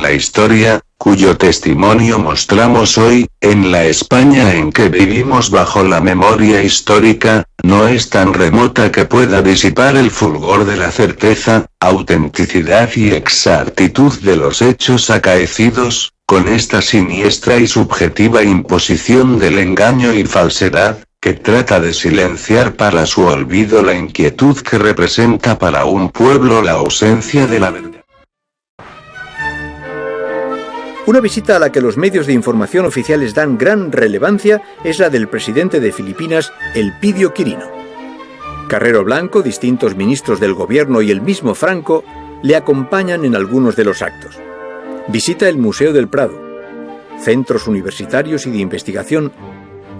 en la historia, cuyo testimonio mostramos hoy, en la España en que vivimos bajo la memoria histórica, no es tan remota que pueda disipar el fulgor de la certeza, autenticidad y exactitud de los hechos acaecidos, con esta siniestra y subjetiva imposición del engaño y falsedad, que trata de silenciar para su olvido la inquietud que representa para un pueblo la ausencia de la verdad. Una visita a la que los medios de información oficiales dan gran relevancia es la del presidente de Filipinas, Elpidio Quirino. Carrero Blanco, distintos ministros del gobierno y el mismo Franco le acompañan en algunos de los actos. Visita el Museo del Prado, centros universitarios y de investigación,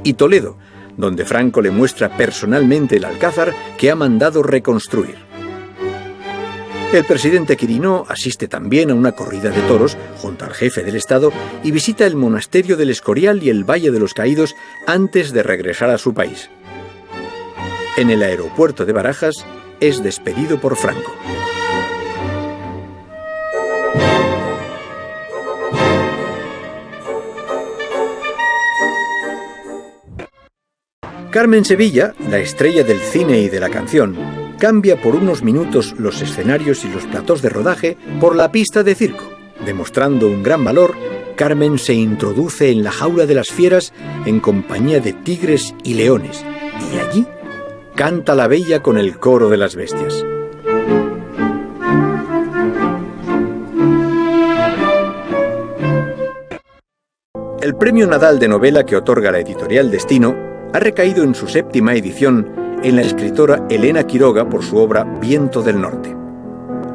y Toledo, donde Franco le muestra personalmente el alcázar que ha mandado reconstruir. El presidente Quirino asiste también a una corrida de toros junto al jefe del Estado y visita el monasterio del Escorial y el Valle de los Caídos antes de regresar a su país. En el aeropuerto de Barajas es despedido por Franco. Carmen Sevilla, la estrella del cine y de la canción, cambia por unos minutos los escenarios y los platós de rodaje por la pista de circo. Demostrando un gran valor, Carmen se introduce en la jaula de las fieras en compañía de tigres y leones, y allí canta la bella con el coro de las bestias. El premio Nadal de novela que otorga la editorial Destino ha recaído en su 7ª edición en la escritora Elena Quiroga por su obra Viento del Norte.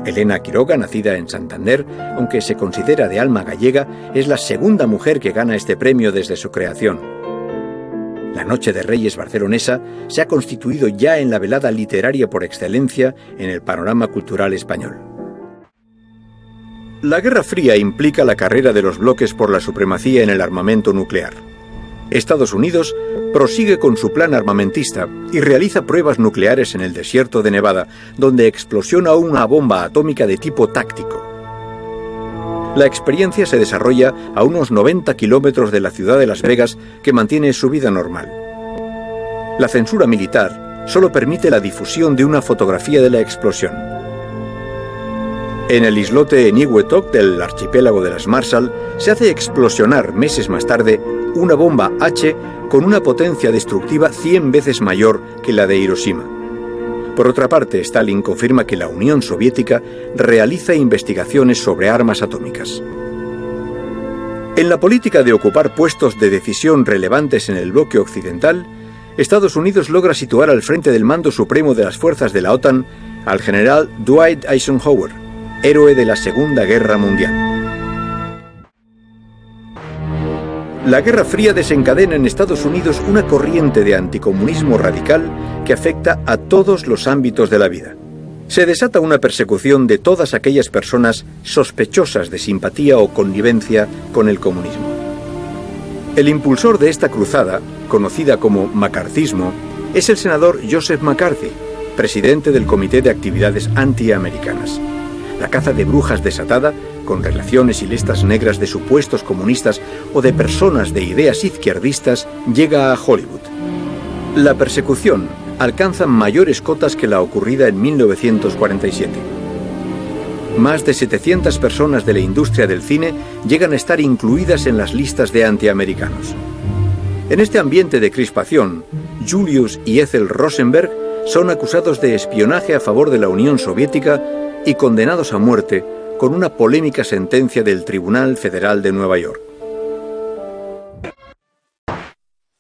Elena Quiroga, nacida en Santander, aunque se considera de alma gallega, es la segunda mujer que gana este premio desde su creación. La Noche de Reyes barcelonesa se ha constituido ya en la velada literaria por excelencia en el panorama cultural español. La Guerra Fría implica la carrera de los bloques por la supremacía en el armamento nuclear. Estados Unidos prosigue con su plan armamentista y realiza pruebas nucleares en el desierto de Nevada, donde explosiona una bomba atómica de tipo táctico. La experiencia se desarrolla a unos 90 kilómetros de la ciudad de Las Vegas, que mantiene su vida normal. La censura militar solo permite la difusión de una fotografía de la explosión. En el islote Eniwetok del archipiélago de las Marshall se hace explosionar meses más tarde una bomba H con una potencia destructiva 100 veces mayor que la de Hiroshima. Por otra parte, Stalin confirma que la Unión Soviética realiza investigaciones sobre armas atómicas. En la política de ocupar puestos de decisión relevantes en el bloque occidental, Estados Unidos logra situar al frente del mando supremo de las fuerzas de la OTAN al general Dwight Eisenhower, héroe de la Segunda Guerra Mundial. La Guerra Fría desencadena en Estados Unidos una corriente de anticomunismo radical que afecta a todos los ámbitos de la vida. Se desata una persecución de todas aquellas personas sospechosas de simpatía o connivencia con el comunismo. El impulsor de esta cruzada, conocida como macartismo, es el senador Joseph McCarthy, presidente del Comité de Actividades Antiamericanas. La caza de brujas desatada, con relaciones y listas negras de supuestos comunistas o de personas de ideas izquierdistas, llega a Hollywood. La persecución alcanza mayores cotas que la ocurrida en 1947. Más de 700 personas de la industria del cine llegan a estar incluidas en las listas de antiamericanos. En este ambiente de crispación, Julius y Ethel Rosenberg son acusados de espionaje a favor de la Unión Soviética y condenados a muerte con una polémica sentencia del Tribunal Federal de Nueva York.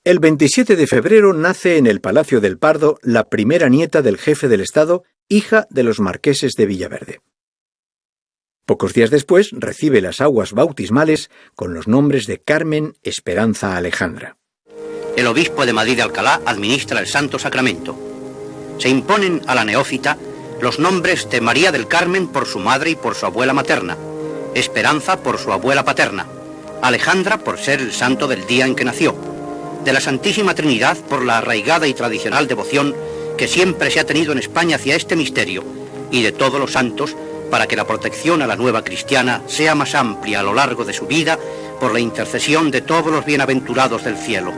El 27 de febrero nace en el Palacio del Pardo la primera nieta del jefe del Estado, hija de los marqueses de Villaverde. Pocos días después recibe las aguas bautismales con los nombres de Carmen Esperanza Alejandra. El obispo de Madrid de Alcalá administra el Santo Sacramento. Se imponen a la neófita los nombres de María del Carmen por su madre y por su abuela materna, Esperanza por su abuela paterna, Alejandra por ser el santo del día en que nació, de la Santísima Trinidad por la arraigada y tradicional devoción que siempre se ha tenido en España hacia este misterio, y de todos los santos para que la protección a la nueva cristiana sea más amplia a lo largo de su vida por la intercesión de todos los bienaventurados del cielo.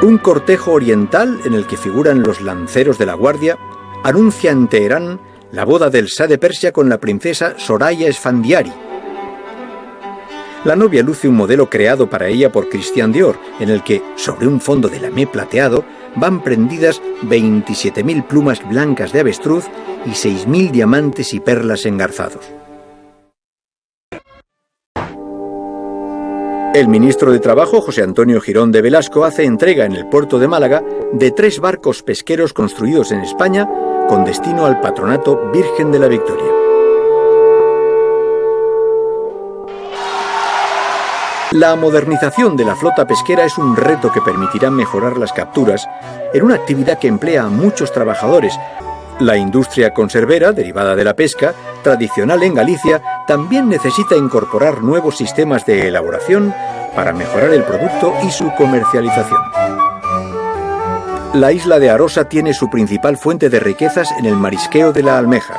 Un cortejo oriental en el que figuran los lanceros de la guardia anuncia en Teherán la boda del Shah de Persia con la princesa Soraya Esfandiari. La novia luce un modelo creado para ella por Christian Dior, en el que, sobre un fondo de lamé plateado, van prendidas 27.000 plumas blancas de avestruz y 6.000 diamantes y perlas engarzados. El ministro de Trabajo, José Antonio Girón de Velasco, hace entrega en el puerto de Málaga de 3 barcos pesqueros construidos en España con destino al Patronato Virgen de la Victoria. La modernización de la flota pesquera es un reto que permitirá mejorar las capturas en una actividad que emplea a muchos trabajadores. La industria conservera, derivada de la pesca, tradicional en Galicia, también necesita incorporar nuevos sistemas de elaboración para mejorar el producto y su comercialización. La isla de Arosa tiene su principal fuente de riquezas en el marisqueo de la almeja.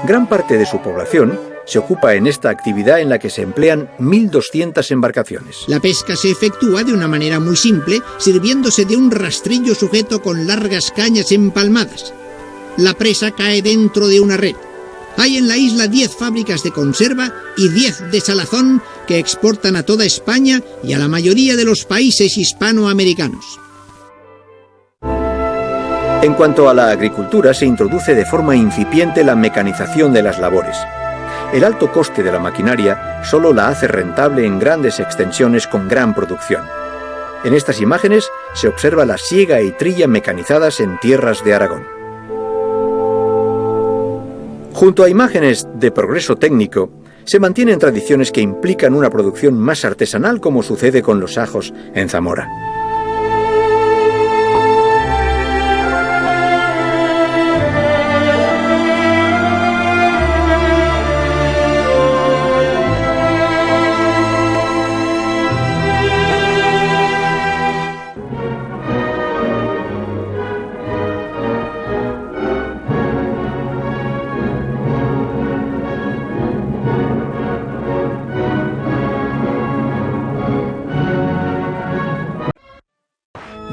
Gran parte de su población se ocupa en esta actividad en la que se emplean 1.200 embarcaciones. La pesca se efectúa de una manera muy simple, sirviéndose de un rastrillo sujeto con largas cañas empalmadas. La presa cae dentro de una red. Hay en la isla 10 fábricas de conserva y 10 de salazón que exportan a toda España y a la mayoría de los países hispanoamericanos. En cuanto a la agricultura, se introduce de forma incipiente la mecanización de las labores. El alto coste de la maquinaria solo la hace rentable en grandes extensiones con gran producción. En estas imágenes se observa la siega y trilla mecanizadas en tierras de Aragón. Junto a imágenes de progreso técnico, se mantienen tradiciones que implican una producción más artesanal, como sucede con los ajos en Zamora.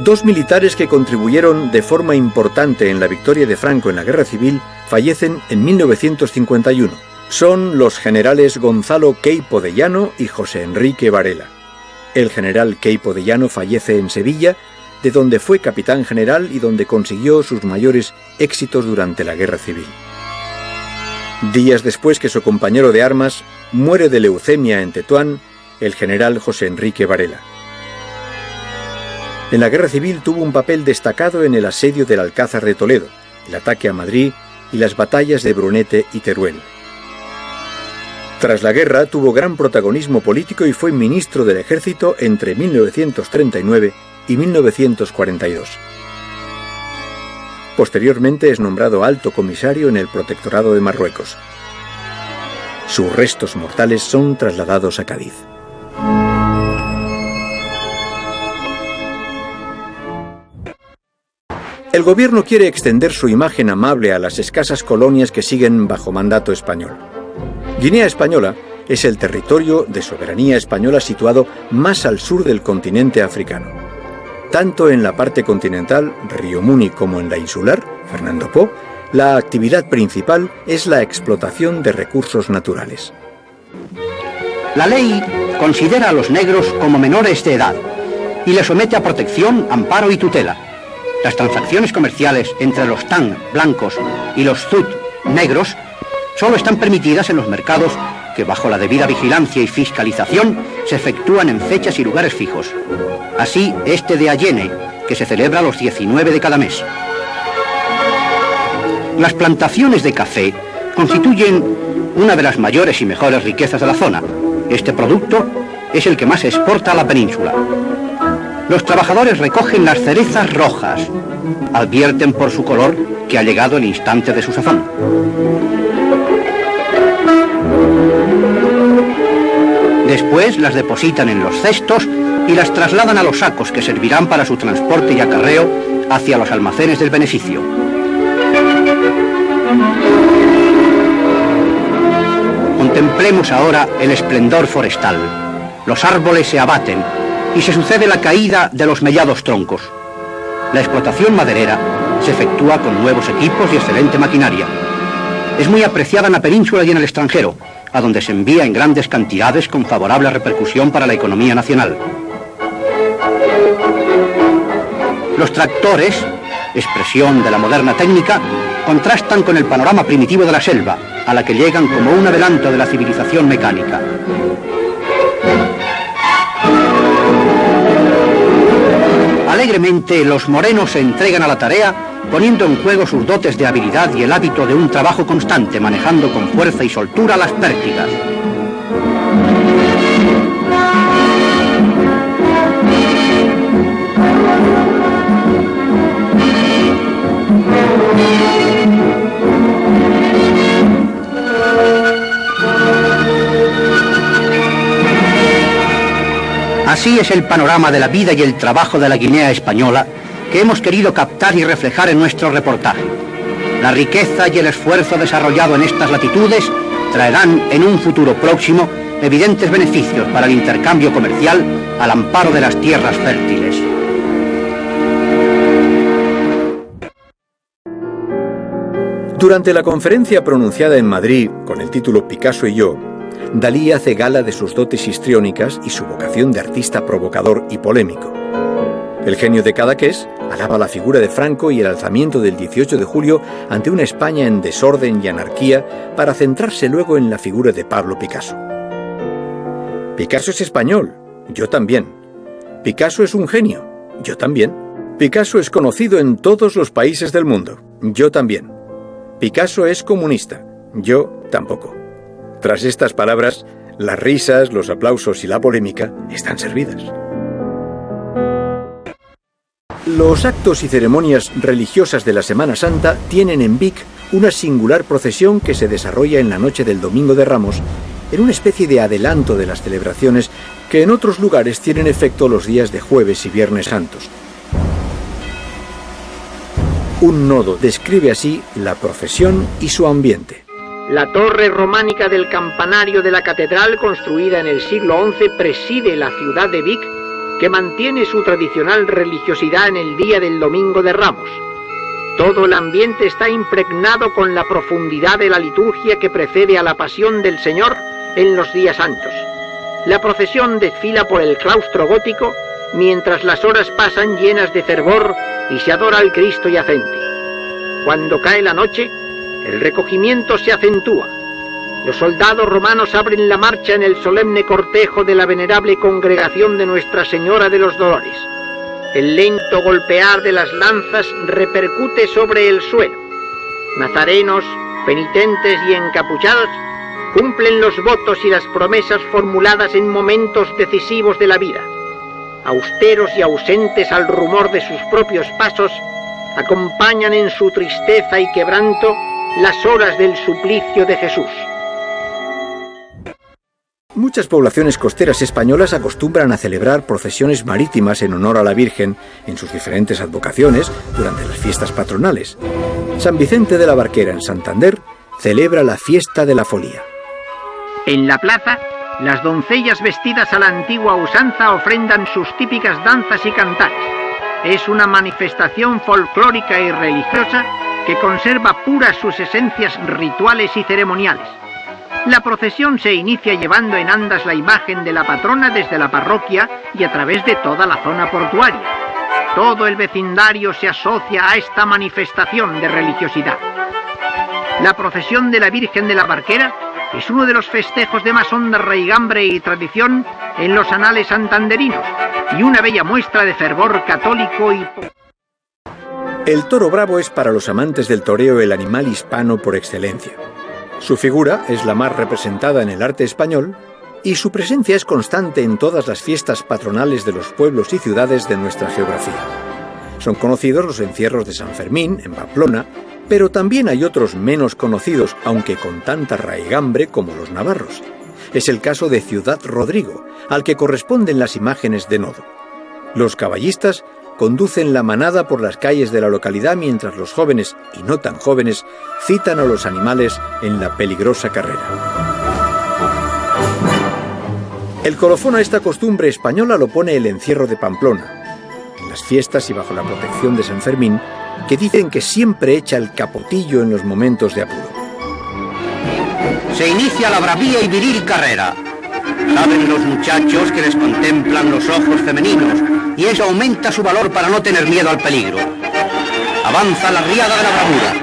Dos militares que contribuyeron de forma importante en la victoria de Franco en la Guerra Civil fallecen en 1951. Son los generales Gonzalo Queipo de Llano y José Enrique Varela. El general Queipo de Llano fallece en Sevilla, de donde fue capitán general y donde consiguió sus mayores éxitos durante la Guerra Civil. Días después que su compañero de armas muere de leucemia en Tetuán, el general José Enrique Varela. En la Guerra Civil tuvo un papel destacado en el asedio del Alcázar de Toledo, el ataque a Madrid y las batallas de Brunete y Teruel. Tras la guerra tuvo gran protagonismo político y fue ministro del Ejército entre 1939 y 1942. Posteriormente es nombrado alto comisario en el Protectorado de Marruecos. Sus restos mortales son trasladados a Cádiz. El gobierno quiere extender su imagen amable a las escasas colonias que siguen bajo mandato español. Guinea Española es el territorio de soberanía española situado más al sur del continente africano. Tanto en la parte continental, Río Muni, como en la insular, Fernando Po, la actividad principal es la explotación de recursos naturales. La ley considera a los negros como menores de edad y les somete a protección, amparo y tutela. Las transacciones comerciales entre los tan blancos y los zut negros solo están permitidas en los mercados que, bajo la debida vigilancia y fiscalización, se efectúan en fechas y lugares fijos. Así, este de Allene, que se celebra los 19 de cada mes. Las plantaciones de café constituyen una de las mayores y mejores riquezas de la zona. Este producto es el que más se exporta a la península. Los trabajadores recogen las cerezas rojas. Advierten por su color que ha llegado el instante de su sazón. Después las depositan en los cestos y las trasladan a los sacos que servirán para su transporte y acarreo hacia los almacenes del beneficio. Contemplemos ahora el esplendor forestal. Los árboles se abaten y se sucede la caída de los mellados troncos. La explotación maderera se efectúa con nuevos equipos y excelente maquinaria. Es muy apreciada en la península y en el extranjero, a donde se envía en grandes cantidades con favorable repercusión para la economía nacional. Los tractores, expresión de la moderna técnica, contrastan con el panorama primitivo de la selva, a la que llegan como un adelanto de la civilización mecánica. Alegremente, los morenos se entregan a la tarea, poniendo en juego sus dotes de habilidad y el hábito de un trabajo constante, manejando con fuerza y soltura las pértigas. Así es el panorama de la vida y el trabajo de la Guinea española que hemos querido captar y reflejar en nuestro reportaje. La riqueza y el esfuerzo desarrollado en estas latitudes traerán en un futuro próximo evidentes beneficios para el intercambio comercial al amparo de las tierras fértiles. Durante la conferencia pronunciada en Madrid con el título Picasso y yo, Dalí hace gala de sus dotes histriónicas y su vocación de artista provocador y polémico. El genio de Cadaqués alaba la figura de Franco y el alzamiento del 18 de julio ante una España en desorden y anarquía para centrarse luego en la figura de Pablo Picasso. Picasso es español, yo también. Picasso es un genio, yo también. Picasso es conocido en todos los países del mundo, yo también. Picasso es comunista, yo tampoco. Tras estas palabras, las risas, los aplausos y la polémica están servidas. Los actos y ceremonias religiosas de la Semana Santa tienen en Vic una singular procesión que se desarrolla en la noche del Domingo de Ramos, en una especie de adelanto de las celebraciones que en otros lugares tienen efecto los días de Jueves y Viernes Santos. Un nodo describe así la procesión y su ambiente. La torre románica del campanario de la catedral, construida en el siglo XI, preside la ciudad de Vic, que mantiene su tradicional religiosidad en el día del Domingo de Ramos. Todo el ambiente está impregnado con la profundidad de la liturgia que precede a la pasión del Señor en los días santos. La procesión desfila por el claustro gótico, mientras las horas pasan llenas de fervor y se adora al Cristo yacente. Cuando cae la noche, el recogimiento se acentúa. Los soldados romanos abren la marcha en el solemne cortejo de la venerable congregación de Nuestra Señora de los Dolores. El lento golpear de las lanzas repercute sobre el suelo. Nazarenos, penitentes y encapuchados cumplen los votos y las promesas formuladas en momentos decisivos de la vida. Austeros y ausentes al rumor de sus propios pasos, acompañan en su tristeza y quebranto las horas del suplicio de Jesús. Muchas poblaciones costeras españolas acostumbran a celebrar procesiones marítimas en honor a la Virgen en sus diferentes advocaciones durante las fiestas patronales. San Vicente de la Barquera, en Santander, celebra la fiesta de la Folía. En la plaza, las doncellas vestidas a la antigua usanza ofrendan sus típicas danzas y cantares. Es una manifestación folclórica y religiosa que conserva puras sus esencias rituales y ceremoniales. La procesión se inicia llevando en andas la imagen de la patrona desde la parroquia y a través de toda la zona portuaria. Todo el vecindario se asocia a esta manifestación de religiosidad. La procesión de la Virgen de la Barquera es uno de los festejos de más honda raigambre y tradición en los anales santanderinos y una bella muestra de fervor católico y... El toro bravo es para los amantes del toreo el animal hispano por excelencia. Su figura es la más representada en el arte español y su presencia es constante en todas las fiestas patronales de los pueblos y ciudades de nuestra geografía. Son conocidos los encierros de San Fermín, en Pamplona, pero también hay otros menos conocidos, aunque con tanta raigambre como los navarros. Es el caso de Ciudad Rodrigo, al que corresponden las imágenes de nodo. Los caballistas conducen la manada por las calles de la localidad mientras los jóvenes, y no tan jóvenes, citan a los animales en la peligrosa carrera. El colofón a esta costumbre española lo pone el encierro de Pamplona, en las fiestas y bajo la protección de San Fermín, que dicen que siempre echa el capotillo en los momentos de apuro. Se inicia la bravía y viril carrera. Saben los muchachos que les contemplan los ojos femeninos y eso aumenta su valor para no tener miedo al peligro. Avanza la riada de la bravura.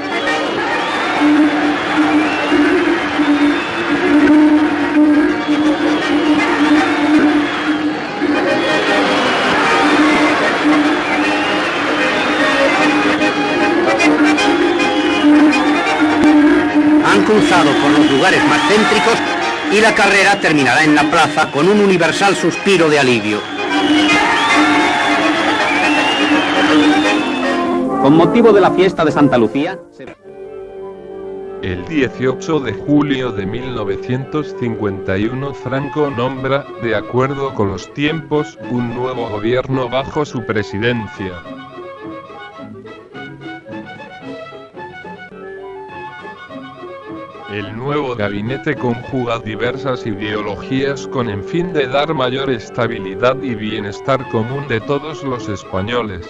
Han cruzado por los lugares más céntricos y la carrera terminará en la plaza con un universal suspiro de alivio. Con motivo de la fiesta de Santa Lucía... El 18 de julio de 1951 Franco nombra, de acuerdo con los tiempos, un nuevo gobierno bajo su presidencia. El nuevo gabinete conjuga diversas ideologías con el fin de dar mayor estabilidad y bienestar común de todos los españoles.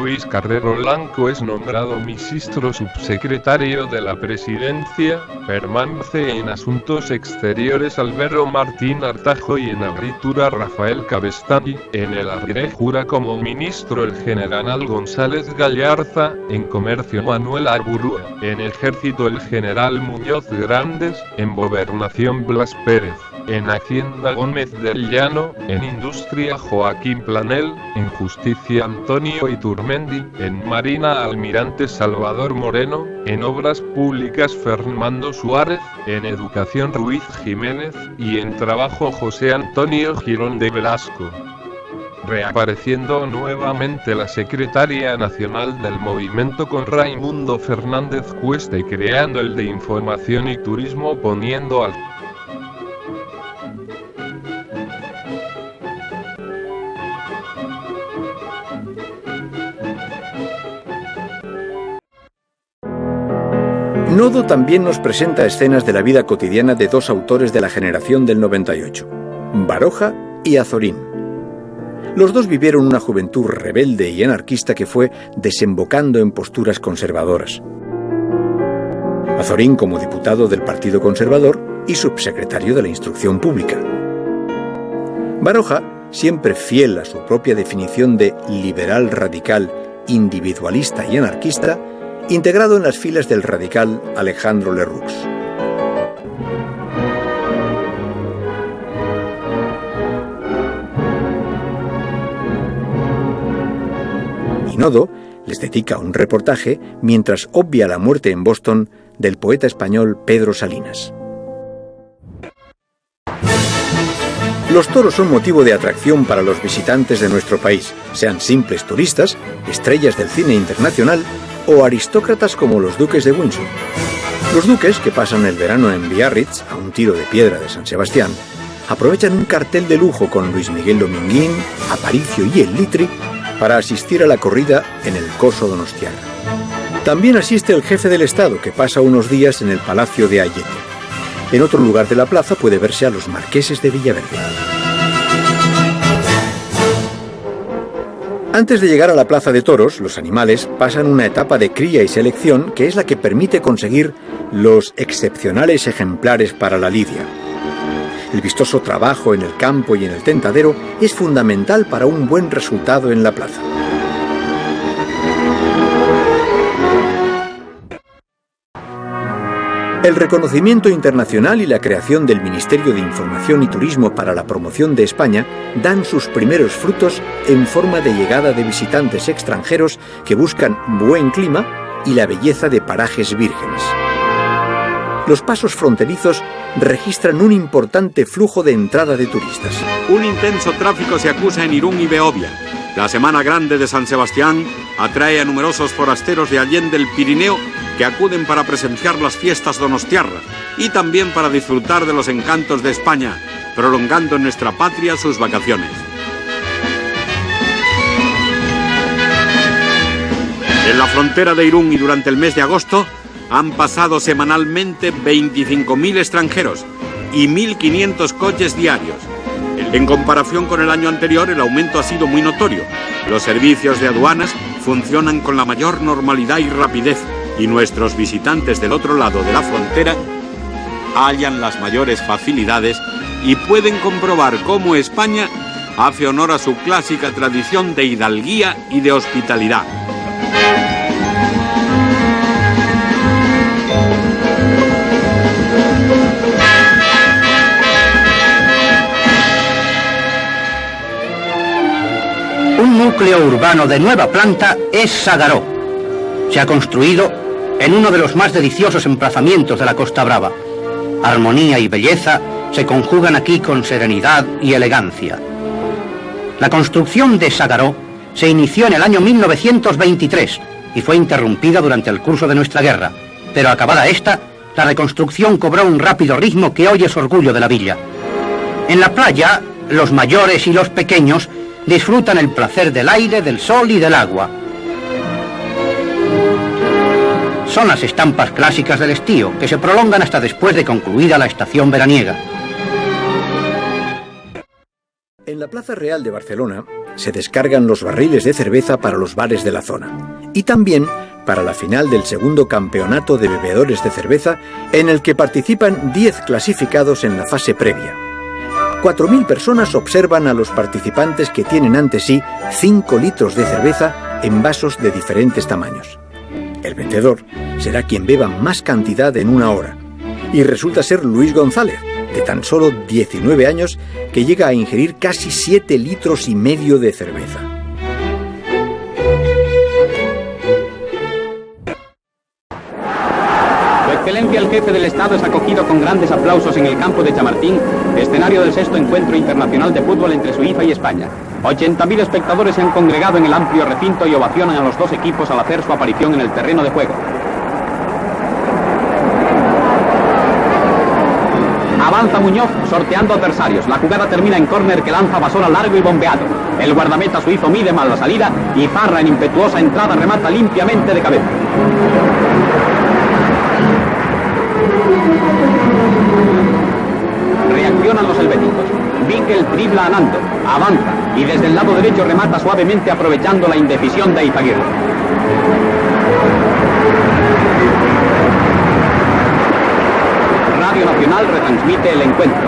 Luis Carrero Blanco es nombrado ministro subsecretario de la Presidencia, permanece en Asuntos Exteriores Álvaro Martín Artajo y en Agricultura Rafael Cabestany, en el Aire jura como ministro el general González Gallarza, en Comercio Manuel Arburúa, en Ejército el general Muñoz Grandes, en Gobernación Blas Pérez, en Hacienda Gómez del Llano, en Industria Joaquín Planel, en Justicia Antonio Iturmendi, en Marina Almirante Salvador Moreno, en Obras Públicas Fernando Suárez, en Educación Ruiz Jiménez, y en Trabajo José Antonio Girón de Velasco. Reapareciendo nuevamente la secretaria nacional del movimiento con Raimundo Fernández Cuesta y creando el de Información y Turismo poniendo al Nodo también nos presenta escenas de la vida cotidiana de dos autores de la generación del 98, Baroja y Azorín. Los dos vivieron una juventud rebelde y anarquista que fue desembocando en posturas conservadoras. Azorín como diputado del Partido Conservador y subsecretario de la Instrucción Pública. Baroja, siempre fiel a su propia definición de liberal radical, individualista y anarquista, integrado en las filas del radical Alejandro Lerroux. Y Nodo les dedica un reportaje mientras obvia la muerte en Boston del poeta español Pedro Salinas. Los toros son motivo de atracción para los visitantes de nuestro país, sean simples turistas, estrellas del cine internacional o aristócratas como los duques de Windsor. Los duques, que pasan el verano en Biarritz, a un tiro de piedra de San Sebastián, aprovechan un cartel de lujo con Luis Miguel Dominguín, Aparicio y el Litri para asistir a la corrida en el Coso Donostiarra. También asiste el jefe del Estado, que pasa unos días en el Palacio de Ayete. En otro lugar de la plaza puede verse a los marqueses de Villaverde. Antes de llegar a la plaza de toros, los animales pasan una etapa de cría y selección que es la que permite conseguir los excepcionales ejemplares para la lidia. El vistoso trabajo en el campo y en el tentadero es fundamental para un buen resultado en la plaza. El reconocimiento internacional y la creación del Ministerio de Información y Turismo para la promoción de España dan sus primeros frutos en forma de llegada de visitantes extranjeros que buscan buen clima y la belleza de parajes vírgenes. Los pasos fronterizos registran un importante flujo de entrada de turistas. Un intenso tráfico se acusa en Irún y Beovia, La Semana Grande de San Sebastián atrae a numerosos forasteros de allende el Pirineo que acuden para presenciar las fiestas donostiarras y también para disfrutar de los encantos de España, prolongando en nuestra patria sus vacaciones. En la frontera de Irún y durante el mes de agosto han pasado semanalmente 25.000 extranjeros y 1.500 coches diarios. En comparación con el año anterior, el aumento ha sido muy notorio. Los servicios de aduanas funcionan con la mayor normalidad y rapidez, y nuestros visitantes del otro lado de la frontera hallan las mayores facilidades y pueden comprobar cómo España hace honor a su clásica tradición de hidalguía y de hospitalidad. Un núcleo urbano de nueva planta es Sagaró. Se ha construido en uno de los más deliciosos emplazamientos de la Costa Brava. Armonía y belleza se conjugan aquí con serenidad y elegancia. La construcción de Sagaró se inició en el año 1923 y fue interrumpida durante el curso de nuestra guerra, pero acabada esta, la reconstrucción cobró un rápido ritmo que hoy es orgullo de la villa. En la playa, los mayores y los pequeños disfrutan el placer del aire, del sol y del agua. Son las estampas clásicas del estío, que se prolongan hasta después de concluida la estación veraniega. En la Plaza Real de Barcelona se descargan los barriles de cerveza para los bares de la zona y también para la final del segundo campeonato de bebedores de cerveza, en el que participan 10 clasificados en la fase previa. 4.000 personas observan a los participantes que tienen ante sí 5 litros de cerveza en vasos de diferentes tamaños. El vencedor será quien beba más cantidad en una hora. Y resulta ser Luis González, de tan solo 19 años, que llega a ingerir casi 7 litros y medio de cerveza. Su Excelencia el Jefe del Estado es acogido con grandes aplausos en el campo de Chamartín, escenario del 6º Encuentro Internacional de Fútbol entre Suiza y España. 80.000 espectadores se han congregado en el amplio recinto y ovacionan a los dos equipos al hacer su aparición en el terreno de juego. Avanza Muñoz sorteando adversarios. La jugada termina en córner que lanza Basola largo y bombeado. El guardameta suizo mide mal la salida y Parra en impetuosa entrada remata limpiamente de cabeza. Reaccionan los helvéticos. Winkel dribla a Nando, avanza y desde el lado derecho remata suavemente aprovechando la indecisión de Izaguirre. Radio Nacional retransmite el encuentro.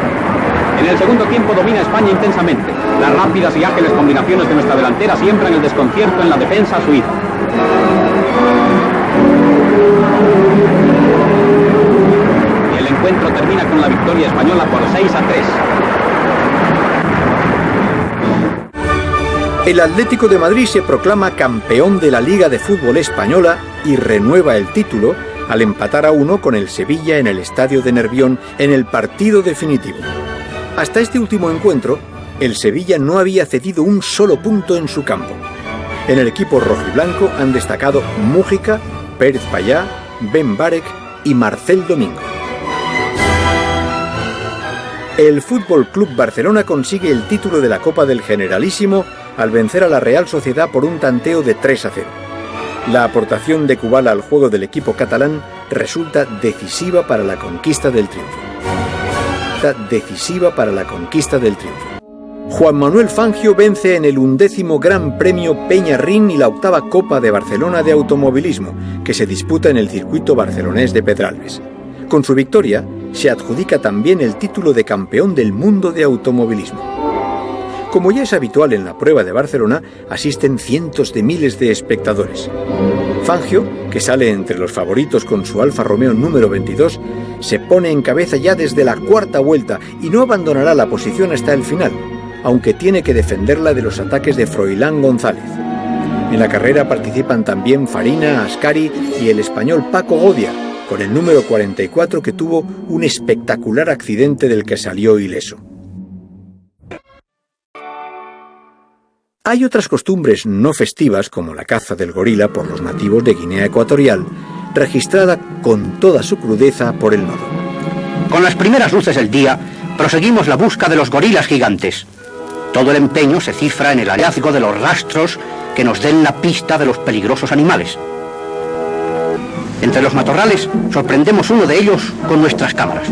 En el segundo tiempo domina España intensamente. Las rápidas y ágiles combinaciones de nuestra delantera siembran el desconcierto en la defensa suiza. Y el encuentro termina con la victoria española por 6-3. El Atlético de Madrid se proclama campeón de la Liga de Fútbol Española y renueva el título al empatar a 1 con el Sevilla en el estadio de Nervión en el partido definitivo. Hasta este último encuentro, el Sevilla no había cedido un solo punto en su campo. En el equipo rojiblanco han destacado Mújica, Pérez Payá, Ben Barek y Marcel Domingo. El Fútbol Club Barcelona consigue el título de la Copa del Generalísimo al vencer a la Real Sociedad por un tanteo de 3-0. La aportación de Kubala al juego del equipo catalán resulta decisiva para la conquista del triunfo. Juan Manuel Fangio vence en el 11º Gran Premio Peñarrín y la 8ª Copa de Barcelona de Automovilismo, que se disputa en el circuito barcelonés de Pedralbes. Con su victoria, se adjudica también el título de campeón del mundo de automovilismo. Como ya es habitual en la prueba de Barcelona, asisten cientos de miles de espectadores. Fangio, que sale entre los favoritos con su Alfa Romeo número 22, se pone en cabeza ya desde la 4ª vuelta y no abandonará la posición hasta el final, aunque tiene que defenderla de los ataques de Froilán González. En la carrera participan también Farina, Ascari y el español Paco Godia, con el número 44 que tuvo un espectacular accidente del que salió ileso. Hay otras costumbres no festivas, como la caza del gorila por los nativos de Guinea Ecuatorial, registrada con toda su crudeza por el nodo. Con las primeras luces del día, proseguimos la busca de los gorilas gigantes. Todo el empeño se cifra en el hallazgo de los rastros que nos den la pista de los peligrosos animales. Entre los matorrales sorprendemos uno de ellos con nuestras cámaras.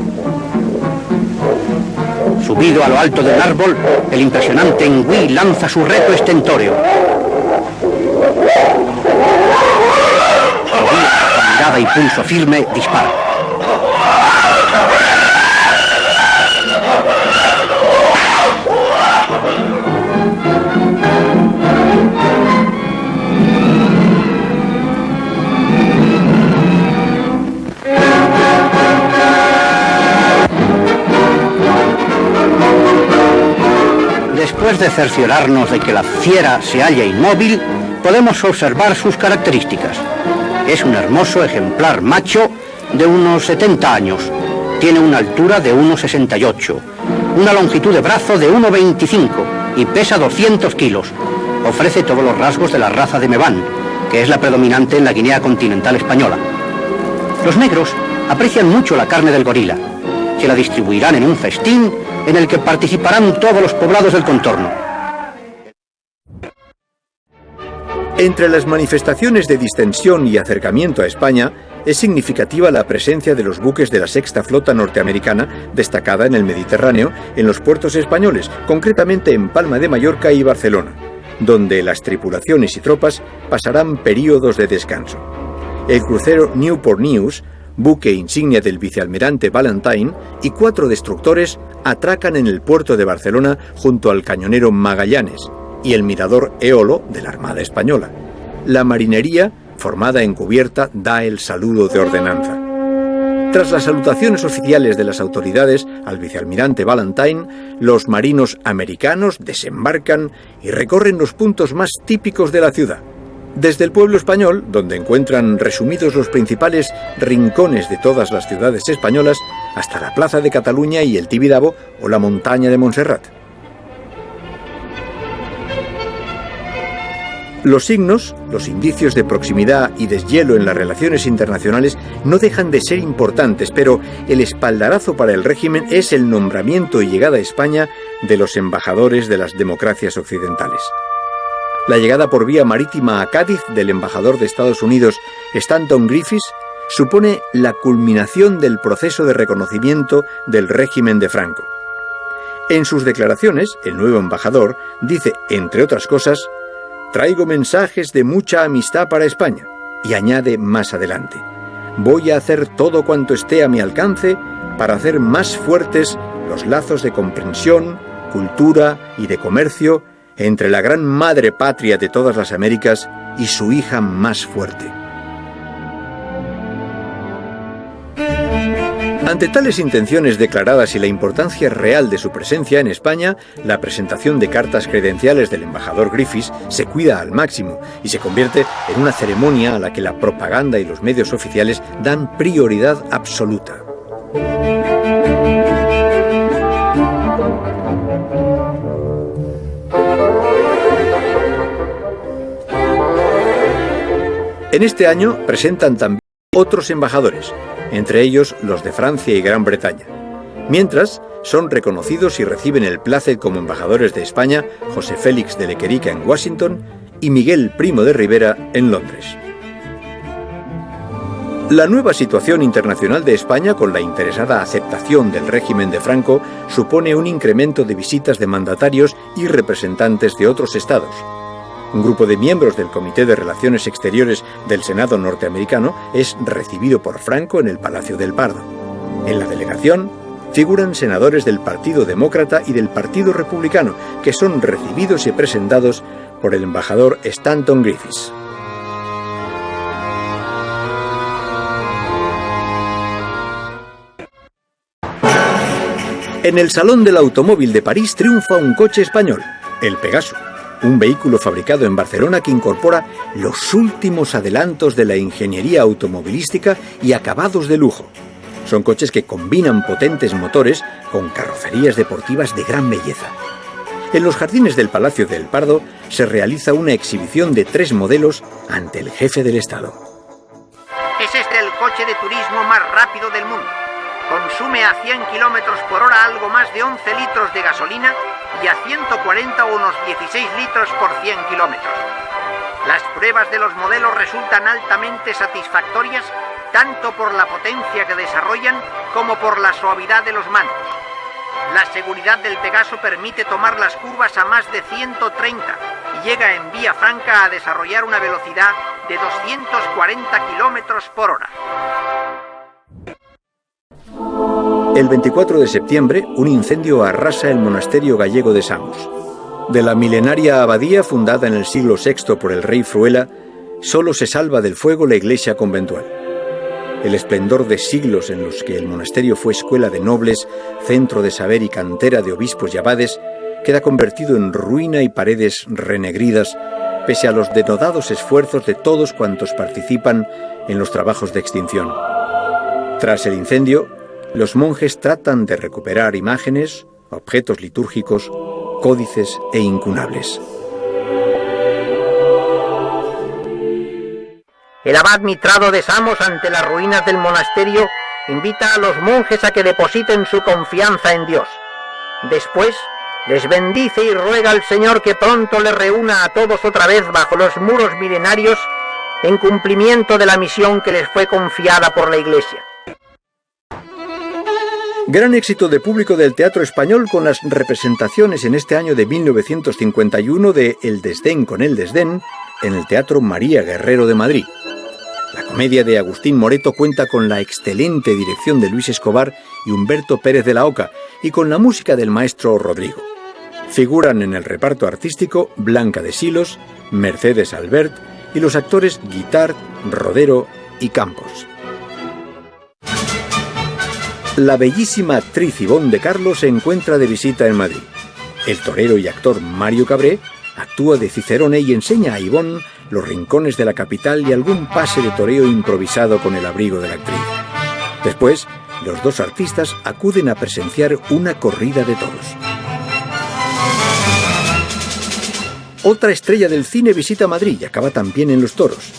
Subido a lo alto del árbol, el impresionante Ngui lanza su reto estentóreo. Con mirada y pulso firme, dispara. Después de cerciorarnos de que la fiera se halla inmóvil, podemos observar sus características. Es un hermoso ejemplar macho de unos 70 años. Tiene una altura de 1,68, una longitud de brazo de 1,25 y pesa 200 kilos. Ofrece todos los rasgos de la raza de Mebán, que es la predominante en la Guinea continental española. Los negros aprecian mucho la carne del gorila. Se la distribuirán en un festín en el que participarán todos los poblados del contorno. Entre las manifestaciones de distensión y acercamiento a España, es significativa la presencia de los buques de la Sexta Flota Norteamericana, destacada en el Mediterráneo, en los puertos españoles, concretamente en Palma de Mallorca y Barcelona, donde las tripulaciones y tropas pasarán períodos de descanso. El crucero Newport News, buque insignia del vicealmirante Valentine, y 4 destructores atracan en el puerto de Barcelona junto al cañonero Magallanes y el mirador Eolo de la Armada Española. La marinería, formada en cubierta, da el saludo de ordenanza. Tras las salutaciones oficiales de las autoridades al vicealmirante Valentine, los marinos americanos desembarcan y recorren los puntos más típicos de la ciudad. Desde el pueblo español, donde encuentran resumidos los principales rincones de todas las ciudades españolas, hasta la Plaza de Cataluña y el Tibidabo o la montaña de Montserrat. Los signos, los indicios de proximidad y deshielo en las relaciones internacionales no dejan de ser importantes, pero el espaldarazo para el régimen es el nombramiento y llegada a España de los embajadores de las democracias occidentales. La llegada por vía marítima a Cádiz del embajador de Estados Unidos, Stanton Griffiths, supone la culminación del proceso de reconocimiento del régimen de Franco. En sus declaraciones, el nuevo embajador dice, entre otras cosas, «Traigo mensajes de mucha amistad para España», y añade más adelante, «Voy a hacer todo cuanto esté a mi alcance para hacer más fuertes los lazos de comprensión, cultura y de comercio entre la gran madre patria de todas las Américas y su hija más fuerte». Ante tales intenciones declaradas y la importancia real de su presencia en España, la presentación de cartas credenciales del embajador Griffiths se cuida al máximo y se convierte en una ceremonia a la que la propaganda y los medios oficiales dan prioridad absoluta. En este año presentan también otros embajadores, entre ellos los de Francia y Gran Bretaña. Mientras, son reconocidos y reciben el plácet como embajadores de España José Félix de Lequerica en Washington y Miguel Primo de Rivera en Londres. La nueva situación internacional de España, con la interesada aceptación del régimen de Franco, supone un incremento de visitas de mandatarios y representantes de otros estados. Un grupo de miembros del Comité de Relaciones Exteriores del Senado norteamericano es recibido por Franco en el Palacio del Pardo. En la delegación figuran senadores del Partido Demócrata y del Partido Republicano, que son recibidos y presentados por el embajador Stanton Griffiths. En el Salón del Automóvil de París triunfa un coche español, el Pegaso. Un vehículo fabricado en Barcelona que incorpora los últimos adelantos de la ingeniería automovilística y acabados de lujo. Son coches que combinan potentes motores con carrocerías deportivas de gran belleza. En los jardines del Palacio del Pardo se realiza una exhibición de 3 modelos ante el jefe del Estado. Es este el coche de turismo más rápido del mundo. Consume a 100 kilómetros por hora algo más de 11 litros de gasolina y a 140 unos 16 litros por 100 kilómetros. Las pruebas de los modelos resultan altamente satisfactorias tanto por la potencia que desarrollan como por la suavidad de los mandos. La seguridad del Pegaso permite tomar las curvas a más de 130 y llega en vía franca a desarrollar una velocidad de 240 kilómetros por hora. El 24 de septiembre, un incendio arrasa el monasterio gallego de Samos. De la milenaria abadía fundada en el siglo VI por el rey Fruela, solo se salva del fuego la iglesia conventual. El esplendor de siglos en los que el monasterio fue escuela de nobles, centro de saber y cantera de obispos y abades, queda convertido en ruina y paredes renegridas, pese a los denodados esfuerzos de todos cuantos participan en los trabajos de extinción. Tras el incendio, los monjes tratan de recuperar imágenes, objetos litúrgicos, códices e incunables. El abad Mitrado de Samos, ante las ruinas del monasterio, invita a los monjes a que depositen su confianza en Dios. Después, les bendice y ruega al Señor que pronto les reúna a todos otra vez bajo los muros milenarios en cumplimiento de la misión que les fue confiada por la Iglesia. Gran éxito de público del teatro español con las representaciones en este año de 1951 de El desdén con el desdén en el Teatro María Guerrero de Madrid. La comedia de Agustín Moreto cuenta con la excelente dirección de Luis Escobar y Humberto Pérez de la Oca y con la música del maestro Rodrigo. Figuran en el reparto artístico Blanca de Silos, Mercedes Albert y los actores Guitart, Rodero y Campos. La bellísima actriz Ivonne de Carlos se encuentra de visita en Madrid. El torero y actor Mario Cabré actúa de Cicerone y enseña a Ivonne los rincones de la capital y algún pase de toreo improvisado con el abrigo de la actriz. Después, los dos artistas acuden a presenciar una corrida de toros. Otra estrella del cine visita Madrid y acaba también en los toros.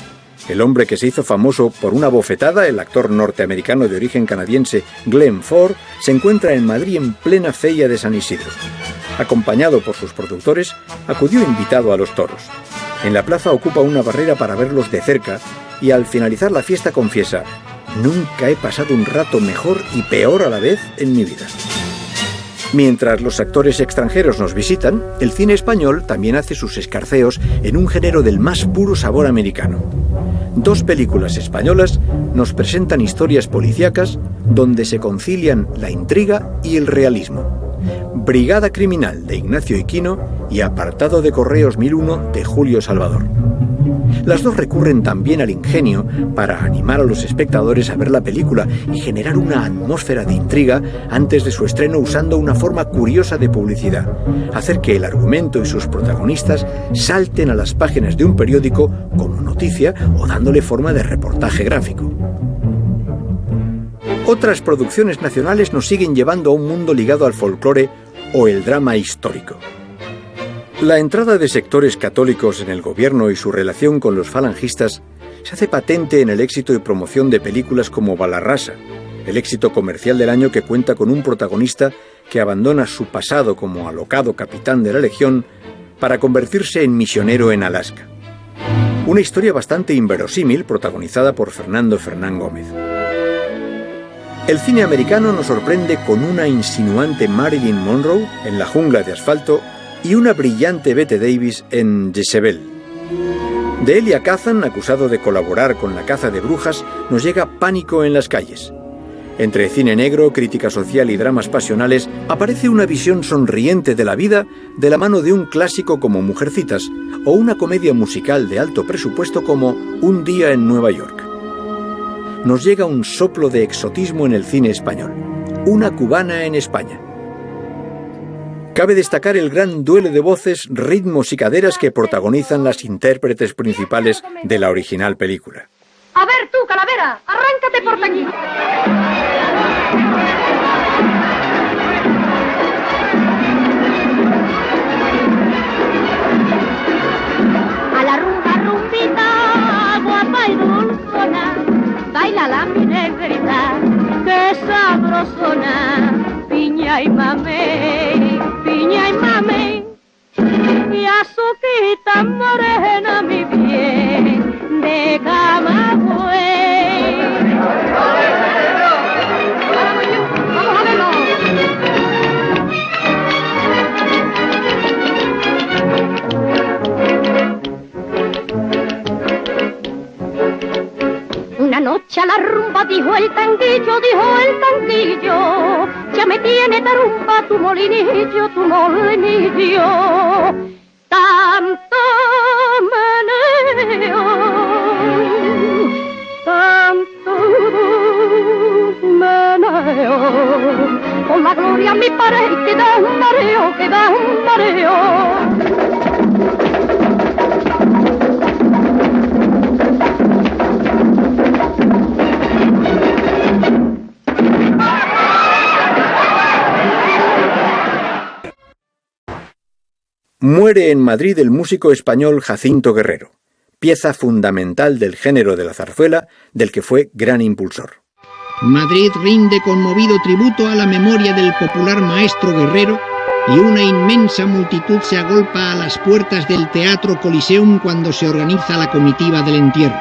El hombre que se hizo famoso por una bofetada, el actor norteamericano de origen canadiense Glenn Ford, se encuentra en Madrid en plena feria de San Isidro. Acompañado por sus productores, acudió invitado a los toros. En la plaza ocupa una barrera para verlos de cerca y al finalizar la fiesta confiesa: «Nunca he pasado un rato mejor y peor a la vez en mi vida». Mientras los actores extranjeros nos visitan, el cine español también hace sus escarceos en un género del más puro sabor americano. 2 películas españolas nos presentan historias policíacas donde se concilian la intriga y el realismo. Brigada Criminal de Ignacio Iquino y Apartado de Correos 1001 de Julio Salvador. Las dos recurren también al ingenio para animar a los espectadores a ver la película y generar una atmósfera de intriga antes de su estreno usando una forma curiosa de publicidad, hacer que el argumento y sus protagonistas salten a las páginas de un periódico como noticia o dándole forma de reportaje gráfico. Otras producciones nacionales nos siguen llevando a un mundo ligado al folclore o el drama histórico. La entrada de sectores católicos en el gobierno y su relación con los falangistas se hace patente en el éxito y promoción de películas como Balarrasa, el éxito comercial del año que cuenta con un protagonista que abandona su pasado como alocado capitán de la Legión para convertirse en misionero en Alaska. Una historia bastante inverosímil protagonizada por Fernando Fernán Gómez. El cine americano nos sorprende con una insinuante Marilyn Monroe en La jungla de asfalto y una brillante Bette Davis en Jezebel. De Elia Kazan, acusado de colaborar con la caza de brujas, nos llega Pánico en las calles. Entre cine negro, crítica social y dramas pasionales, aparece una visión sonriente de la vida de la mano de un clásico como Mujercitas o una comedia musical de alto presupuesto como Un día en Nueva York. Nos llega un soplo de exotismo en el cine español, Una cubana en España. Cabe destacar el gran duelo de voces, ritmos y caderas que protagonizan las intérpretes principales de la original película. A ver tú, Calavera, arráncate por aquí. echa la rumba, dijo el tanguillo, ya me tiene tarumba tu molinillo, tanto meneo, con la gloria mi pared que da un mareo, Muere en Madrid el músico español Jacinto Guerrero, pieza fundamental del género de la zarzuela, del que fue gran impulsor. Madrid rinde conmovido tributo a la memoria del popular maestro Guerrero y una inmensa multitud se agolpa a las puertas del Teatro Coliseum cuando se organiza la comitiva del entierro.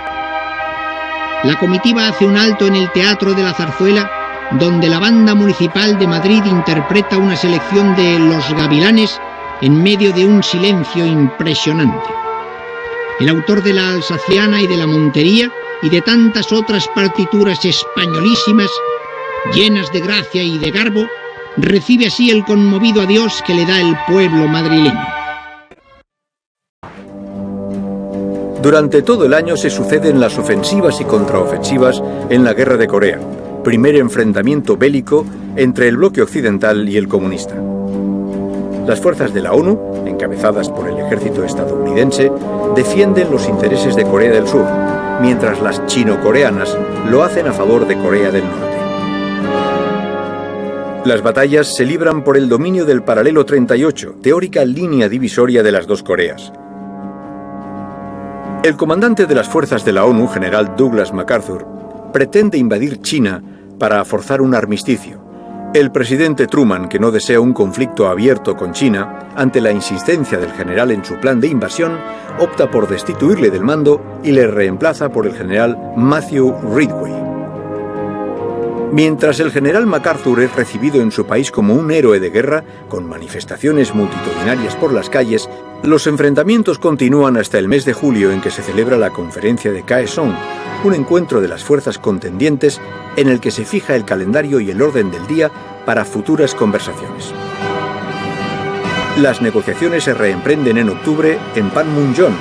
La comitiva hace un alto en el Teatro de la Zarzuela, donde la Banda Municipal de Madrid interpreta una selección de Los Gavilanes en medio de un silencio impresionante. El autor de la Alsaciana y de la Montería y de tantas otras partituras españolísimas, llenas de gracia y de garbo, recibe así el conmovido adiós que le da el pueblo madrileño. Durante todo el año se suceden las ofensivas y contraofensivas en la Guerra de Corea, primer enfrentamiento bélico entre el bloque occidental y el comunista. Las fuerzas de la ONU, encabezadas por el ejército estadounidense, defienden los intereses de Corea del Sur, mientras las chino-coreanas lo hacen a favor de Corea del Norte. Las batallas se libran por el dominio del paralelo 38, teórica línea divisoria de las dos Coreas. El comandante de las fuerzas de la ONU, general Douglas MacArthur, pretende invadir China para forzar un armisticio. El presidente Truman, que no desea un conflicto abierto con China, ante la insistencia del general en su plan de invasión, opta por destituirle del mando y le reemplaza por el general Matthew Ridgway. Mientras el general MacArthur es recibido en su país como un héroe de guerra, con manifestaciones multitudinarias por las calles, los enfrentamientos continúan hasta el mes de julio, en que se celebra la conferencia de Kaesong, un encuentro de las fuerzas contendientes en el que se fija el calendario y el orden del día para futuras conversaciones. Las negociaciones se reemprenden en octubre en Panmunjom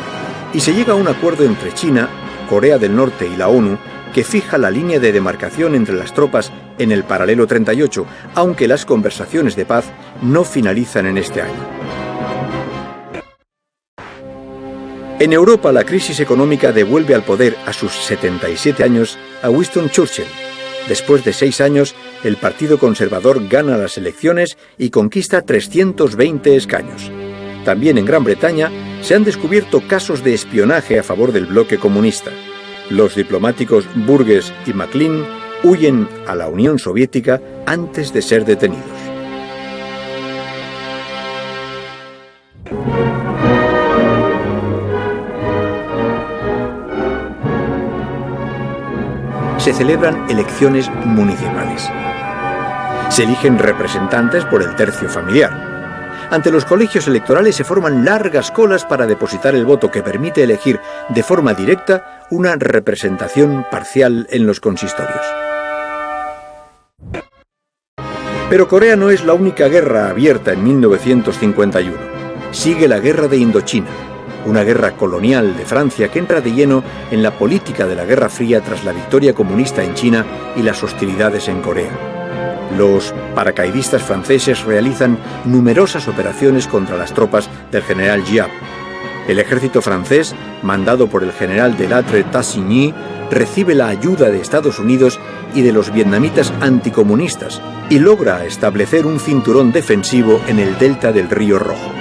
y se llega a un acuerdo entre China, Corea del Norte y la ONU que fija la línea de demarcación entre las tropas en el paralelo 38, aunque las conversaciones de paz no finalizan en este año. En Europa, la crisis económica devuelve al poder a sus 77 años a Winston Churchill. Después de 6 años, el Partido Conservador gana las elecciones y conquista 320 escaños. También en Gran Bretaña se han descubierto casos de espionaje a favor del bloque comunista. Los diplomáticos Burgess y Maclean huyen a la Unión Soviética antes de ser detenidos. Se celebran elecciones municipales. Se eligen representantes por el tercio familiar. Ante los colegios electorales se forman largas colas para depositar el voto que permite elegir de forma directa una representación parcial en los consistorios. Pero Corea no es la única guerra abierta en 1951. Sigue la Guerra de Indochina, una guerra colonial de Francia que entra de lleno en la política de la Guerra Fría tras la victoria comunista en China y las hostilidades en Corea. Los paracaidistas franceses realizan numerosas operaciones contra las tropas del general Giap. El ejército francés, mandado por el general Delattre Tassigny, recibe la ayuda de Estados Unidos y de los vietnamitas anticomunistas y logra establecer un cinturón defensivo en el delta del Río Rojo.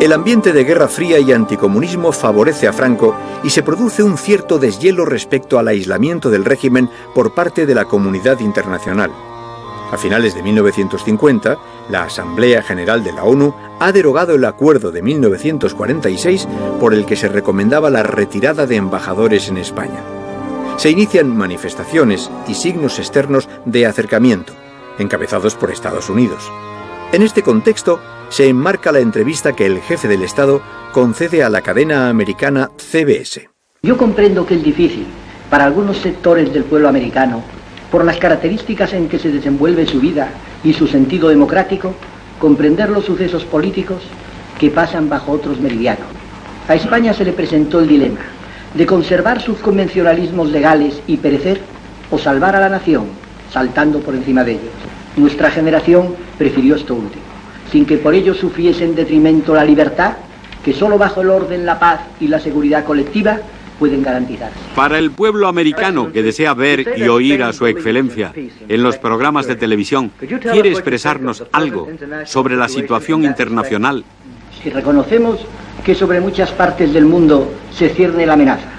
El ambiente de Guerra Fría y anticomunismo favorece a Franco y se produce un cierto deshielo respecto al aislamiento del régimen por parte de la comunidad internacional. A finales de 1950, la Asamblea General de la ONU ha derogado el acuerdo de 1946 por el que se recomendaba la retirada de embajadores en España. Se inician manifestaciones y signos externos de acercamiento, encabezados por Estados Unidos. En este contexto, se enmarca la entrevista que el jefe del Estado concede a la cadena americana CBS. Yo comprendo que es difícil para algunos sectores del pueblo americano, por las características en que se desenvuelve su vida y su sentido democrático, comprender los sucesos políticos que pasan bajo otros meridianos. A España se le presentó el dilema de conservar sus convencionalismos legales y perecer, o salvar a la nación, saltando por encima de ellos. Nuestra generación prefirió esto último, sin que por ello sufriese en detrimento la libertad, que solo bajo el orden, la paz y la seguridad colectiva pueden garantizarse. Para el pueblo americano que desea ver y oír a su excelencia en los programas de televisión, ¿quiere expresarnos algo sobre la situación internacional? Si reconocemos que sobre muchas partes del mundo se cierne la amenaza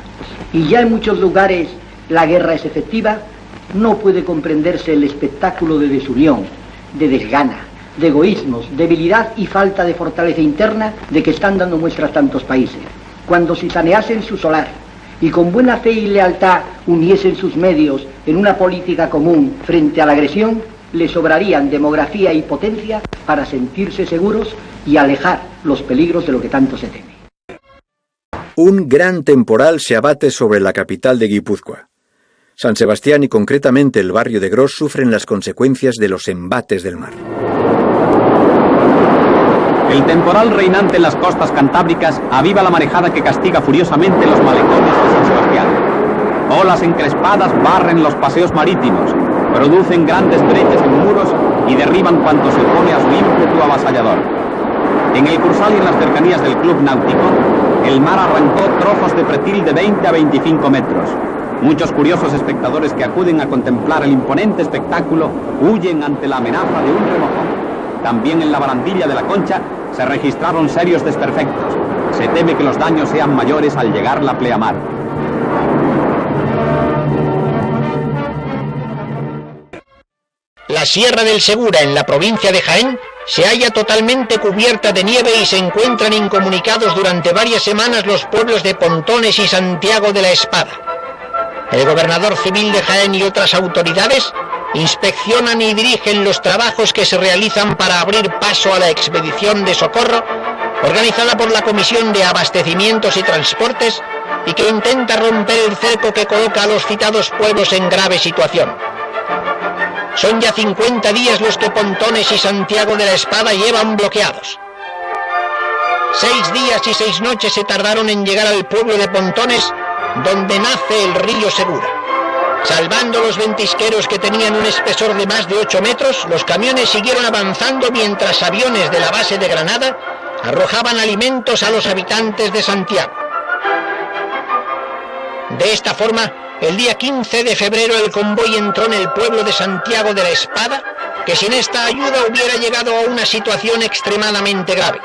y ya en muchos lugares la guerra es efectiva, no puede comprenderse el espectáculo de desunión, de desgana, de egoísmos, debilidad y falta de fortaleza interna de que están dando muestras tantos países. Cuando si saneasen su solar y con buena fe y lealtad uniesen sus medios en una política común frente a la agresión, le sobrarían demografía y potencia para sentirse seguros y alejar los peligros de lo que tanto se teme. Un gran temporal se abate sobre la capital de Guipúzcoa. San Sebastián y concretamente el barrio de Gros sufren las consecuencias de los embates del mar. El temporal reinante en las costas cantábricas aviva la marejada que castiga furiosamente los malecones de San Sebastián. Olas encrespadas barren los paseos marítimos, producen grandes brechas en muros y derriban cuanto se opone a su ímpetu avasallador. En el Cursal y en las cercanías del Club Náutico, el mar arrancó trozos de pretil de 20 a 25 metros. Muchos curiosos espectadores que acuden a contemplar el imponente espectáculo huyen ante la amenaza de un remojón. También en la barandilla de la Concha se registraron serios desperfectos. Se teme que los daños sean mayores al llegar la pleamar. La Sierra del Segura, en la provincia de Jaén, se halla totalmente cubierta de nieve y se encuentran incomunicados durante varias semanas los pueblos de Pontones y Santiago de la Espada. El gobernador civil de Jaén y otras autoridades inspeccionan y dirigen los trabajos que se realizan para abrir paso a la expedición de socorro organizada por la Comisión de Abastecimientos y Transportes y que intenta romper el cerco que coloca a los citados pueblos en grave situación. Son ya 50 días los que Pontones y Santiago de la Espada llevan bloqueados. 6 días y 6 noches se tardaron en llegar al pueblo de Pontones, donde nace el río Segura. Salvando los ventisqueros que tenían un espesor de más de 8 metros, los camiones siguieron avanzando mientras aviones de la base de Granada arrojaban alimentos a los habitantes de Santiago. De esta forma, el día 15 de febrero el convoy entró en el pueblo de Santiago de la Espada, que sin esta ayuda hubiera llegado a una situación extremadamente grave.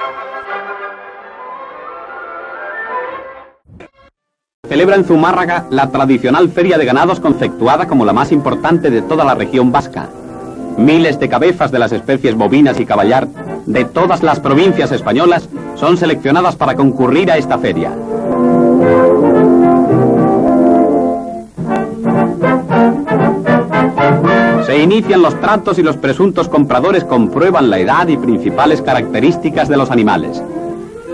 Celebra en Zumárraga la tradicional feria de ganados conceptuada como la más importante de toda la región vasca. Miles de cabezas de las especies bovinas y caballar de todas las provincias españolas son seleccionadas para concurrir a esta feria. Se inician los tratos y los presuntos compradores comprueban la edad y principales características de los animales.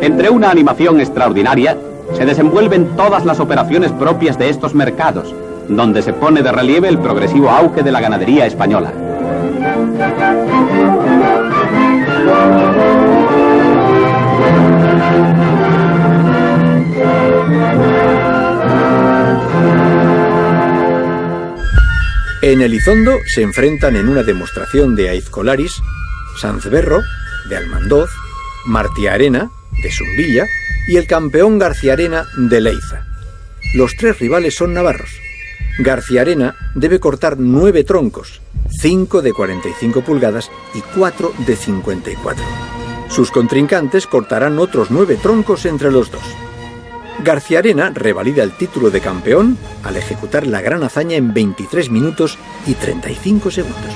Entre una animación extraordinaria, se desenvuelven todas las operaciones propias de estos mercados, donde se pone de relieve el progresivo auge de la ganadería española. En Elizondo se enfrentan en una demostración de Aizcolaris, Sanzberro, de Almandoz, Martiarena, de Zumbilla, y el campeón Garciarena de Leiza. Los 3 rivales son navarros. Garciarena debe cortar 9 troncos, 5 de 45 pulgadas y 4 de 54. Sus contrincantes cortarán otros 9 troncos entre los dos. Garciarena revalida el título de campeón al ejecutar la gran hazaña en 23 minutos y 35 segundos.